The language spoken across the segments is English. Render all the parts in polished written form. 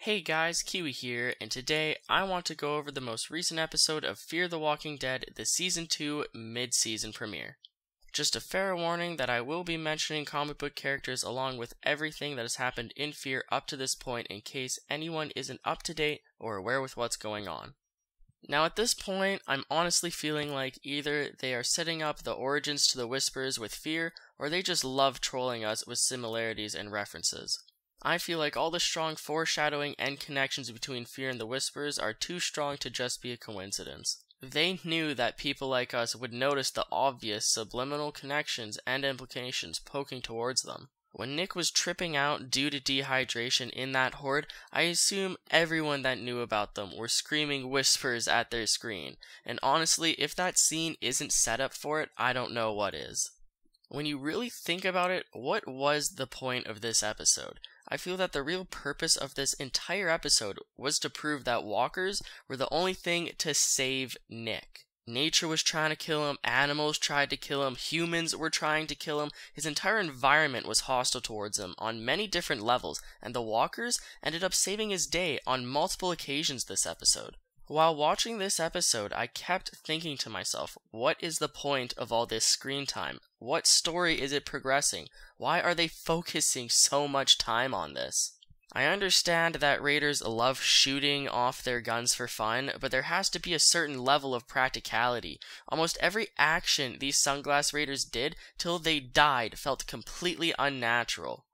Hey guys, Kiwi here, and today I want to go over the most recent episode of Fear the Walking Dead, the Season 2 mid-season premiere. Just a fair warning that I will be mentioning comic book characters along with everything that has happened in Fear up to this point in case anyone isn't up to date or aware with what's going on. Now at this point, I'm honestly feeling like either they are setting up the origins to the Whispers with Fear, or they just love trolling us with similarities and references. I feel like all the strong foreshadowing and connections between Fear and the Whispers are too strong to just be a coincidence. They knew that people like us would notice the obvious subliminal connections and implications poking towards them. When Nick was tripping out due to dehydration in that horde, I assume everyone that knew about them were screaming Whispers at their screen, and honestly, if that scene isn't set up for it, I don't know what is. When you really think about it, what was the point of this episode? I feel that the real purpose of this entire episode was to prove that walkers were the only thing to save Nick. Nature was trying to kill him, animals tried to kill him, humans were trying to kill him, his entire environment was hostile towards him on many different levels, and the walkers ended up saving his day on multiple occasions this episode. While watching this episode, I kept thinking to myself, what is the point of all this screen time? What story is it progressing? Why are they focusing so much time on this? I understand that raiders love shooting off their guns for fun, but there has to be a certain level of practicality. Almost every action these Sunglass Raiders did till they died felt completely unnatural.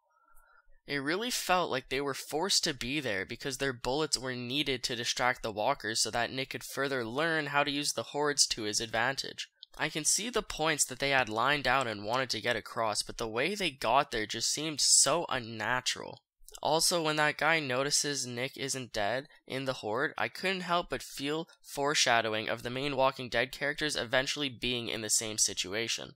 It really felt like they were forced to be there because their bullets were needed to distract the walkers so that Nick could further learn how to use the hordes to his advantage. I can see the points that they had lined out and wanted to get across, but the way they got there just seemed so unnatural. Also, when that guy notices Nick isn't dead in the horde, I couldn't help but feel foreshadowing of the main Walking Dead characters eventually being in the same situation.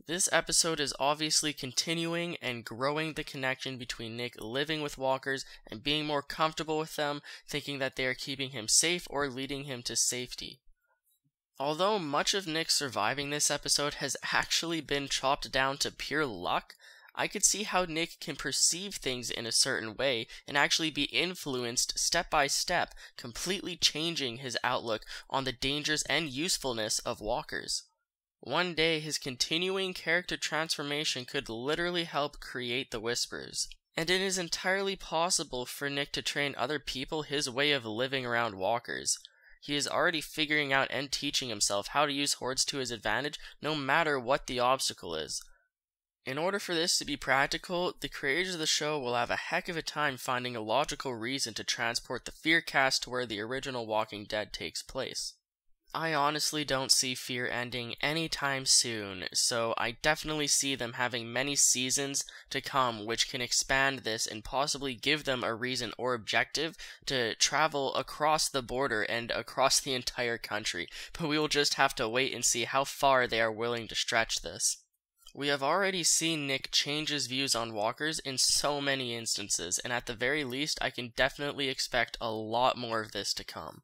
This episode is obviously continuing and growing the connection between Nick living with walkers and being more comfortable with them, thinking that they are keeping him safe or leading him to safety. Although much of Nick surviving this episode has actually been chopped down to pure luck, I could see how Nick can perceive things in a certain way and actually be influenced step by step, completely changing his outlook on the dangers and usefulness of walkers. One day, his continuing character transformation could literally help create the Whispers. And it is entirely possible for Nick to train other people his way of living around walkers. He is already figuring out and teaching himself how to use hordes to his advantage, no matter what the obstacle is. In order for this to be practical, the creators of the show will have a heck of a time finding a logical reason to transport the Fear cast to where the original Walking Dead takes place. I honestly don't see Fear ending anytime soon, so I definitely see them having many seasons to come which can expand this and possibly give them a reason or objective to travel across the border and across the entire country, but we will just have to wait and see how far they are willing to stretch this. We have already seen Nick change his views on walkers in so many instances, and at the very least I can definitely expect a lot more of this to come.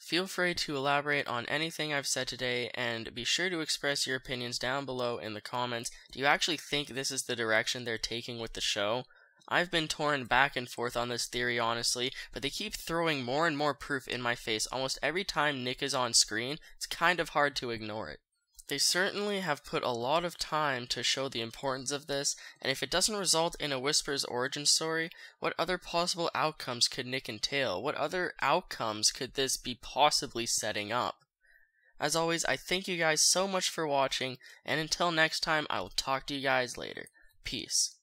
Feel free to elaborate on anything I've said today, and be sure to express your opinions down below in the comments. Do you actually think this is the direction they're taking with the show? I've been torn back and forth on this theory honestly, but they keep throwing more and more proof in my face almost every time Nick is on screen. It's kind of hard to ignore it. They certainly have put a lot of time to show the importance of this, and if it doesn't result in a Whisper's origin story, what other possible outcomes could Nick entail? What other outcomes could this be possibly setting up? As always, I thank you guys so much for watching, and until next time, I will talk to you guys later. Peace.